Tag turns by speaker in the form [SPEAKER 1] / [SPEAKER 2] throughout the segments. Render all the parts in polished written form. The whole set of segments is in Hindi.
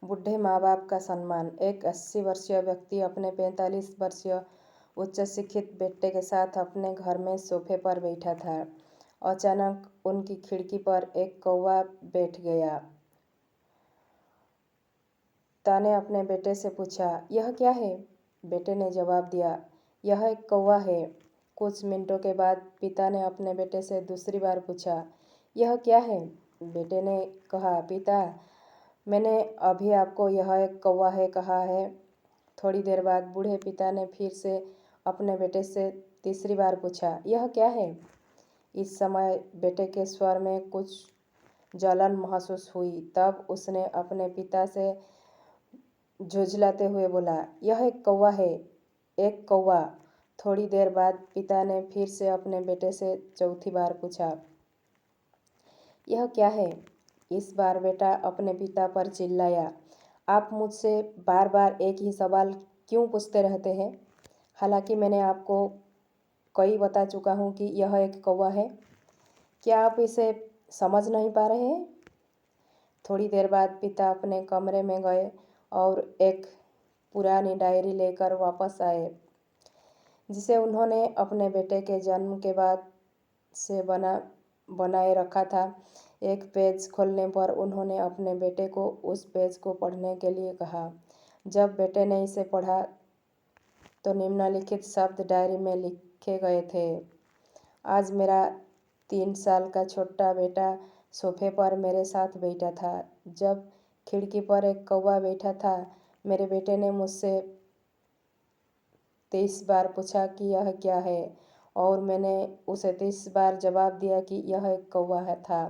[SPEAKER 1] बूढ़े माँ बाप का सम्मान। एक 80 वर्षीय व्यक्ति अपने 45 वर्षीय उच्च शिक्षित बेटे के साथ अपने घर में सोफे पर बैठा था। अचानक उनकी खिड़की पर एक कौवा बैठ गया। पिता ने अपने बेटे से पूछा, यह क्या है? बेटे ने जवाब दिया, यह एक कौवा है। कुछ मिनटों के बाद पिता ने अपने बेटे से दूसरी बार पूछा, यह क्या है? बेटे ने कहा, पिता, मैंने अभी आपको यह एक कौवा है कहा है। थोड़ी देर बाद बूढ़े पिता ने फिर से अपने बेटे से तीसरी बार पूछा, यह क्या है? इस समय बेटे के स्वर में कुछ जलन महसूस हुई। तब उसने अपने पिता से झुंझलाते हुए बोला, यह एक कौवा है, एक कौवा। थोड़ी देर बाद पिता ने फिर से अपने बेटे से चौथी बार पूछा, यह क्या है? इस बार बेटा अपने पिता पर चिल्लाया, आप मुझसे बार बार एक ही सवाल क्यों पूछते रहते हैं? हालांकि मैंने आपको कई बता चुका हूँ कि यह एक कौवा है। क्या आप इसे समझ नहीं पा रहे हैं? थोड़ी देर बाद पिता अपने कमरे में गए और एक पुरानी डायरी लेकर वापस आए, जिसे उन्होंने अपने बेटे के जन्म के बाद से बनाए रखा था। एक पेज खोलने पर उन्होंने अपने बेटे को उस पेज को पढ़ने के लिए कहा। जब बेटे ने इसे पढ़ा तो निम्नलिखित शब्द डायरी में लिखे गए थे, आज मेरा 3 साल का छोटा बेटा सोफे पर मेरे साथ बैठा था। जब खिड़की पर एक कौवा बैठा था, मेरे बेटे ने मुझसे 23 बार पूछा कि यह क्या है, और मैंने उसे 30 बार जवाब दिया कि यह एक कौवा था।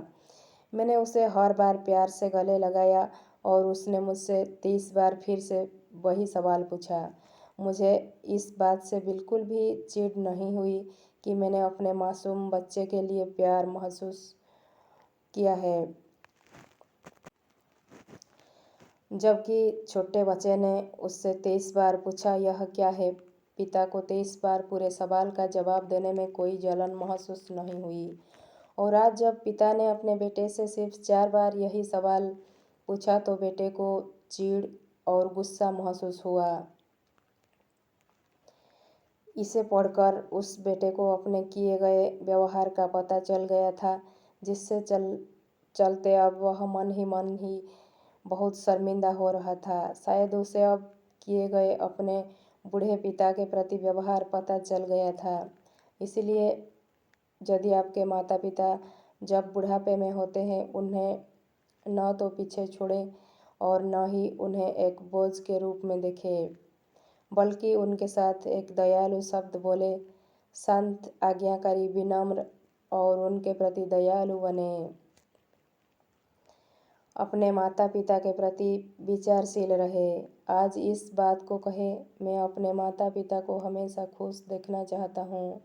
[SPEAKER 1] मैंने उसे हर बार प्यार से गले लगाया और उसने मुझसे 30 बार फिर से वही सवाल पूछा। मुझे इस बात से बिल्कुल भी चिढ़ नहीं हुई कि मैंने अपने मासूम बच्चे के लिए प्यार महसूस किया है, जबकि छोटे बच्चे ने उससे 23 बार पूछा, यह क्या है? पिता को 23 बार पूरे सवाल का जवाब देने में कोई जलन महसूस नहीं हुई। और आज जब पिता ने अपने बेटे से सिर्फ 4 बार यही सवाल पूछा तो बेटे को चिढ़ और गुस्सा महसूस हुआ। इसे पढ़कर उस बेटे को अपने किए गए व्यवहार का पता चल गया था, जिससे चलते अब वह मन ही बहुत शर्मिंदा हो रहा था। शायद उसे अब किए गए अपने बूढ़े पिता के प्रति व्यवहार पता चल गया था। इसलिए यदि आपके माता पिता जब बुढ़ापे में होते हैं, उन्हें न तो पीछे छोड़ें और न ही उन्हें एक बोझ के रूप में देखें, बल्कि उनके साथ एक दयालु शब्द बोले, शांत, आज्ञाकारी, विनम्र और उनके प्रति दयालु बने। अपने माता पिता के प्रति विचारशील रहे। आज इस बात को कहें, मैं अपने माता पिता को हमेशा खुश देखना चाहता हूँ।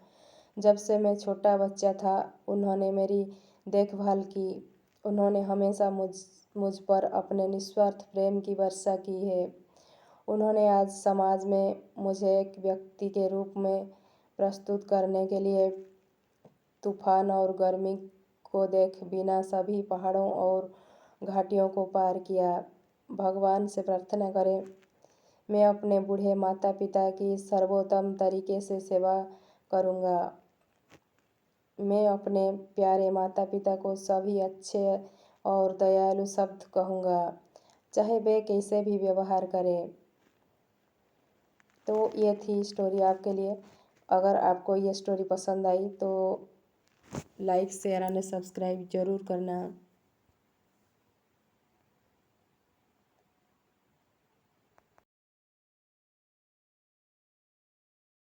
[SPEAKER 1] जब से मैं छोटा बच्चा था, उन्होंने मेरी देखभाल की। उन्होंने हमेशा मुझ पर अपने निस्वार्थ प्रेम की वर्षा की है। उन्होंने आज समाज में मुझे एक व्यक्ति के रूप में प्रस्तुत करने के लिए तूफान और गर्मी को देख बिना सभी पहाड़ों और घाटियों को पार किया। भगवान से प्रार्थना करें, मैं अपने बूढ़े माता पिता की सर्वोत्तम तरीके से सेवा करूँगा। मैं अपने प्यारे माता पिता को सभी अच्छे और दयालु शब्द कहूँगा, चाहे वे कैसे भी व्यवहार करें। तो ये थी स्टोरी आपके लिए। अगर आपको ये स्टोरी पसंद आई तो लाइक, शेयर और सब्सक्राइब ज़रूर करना।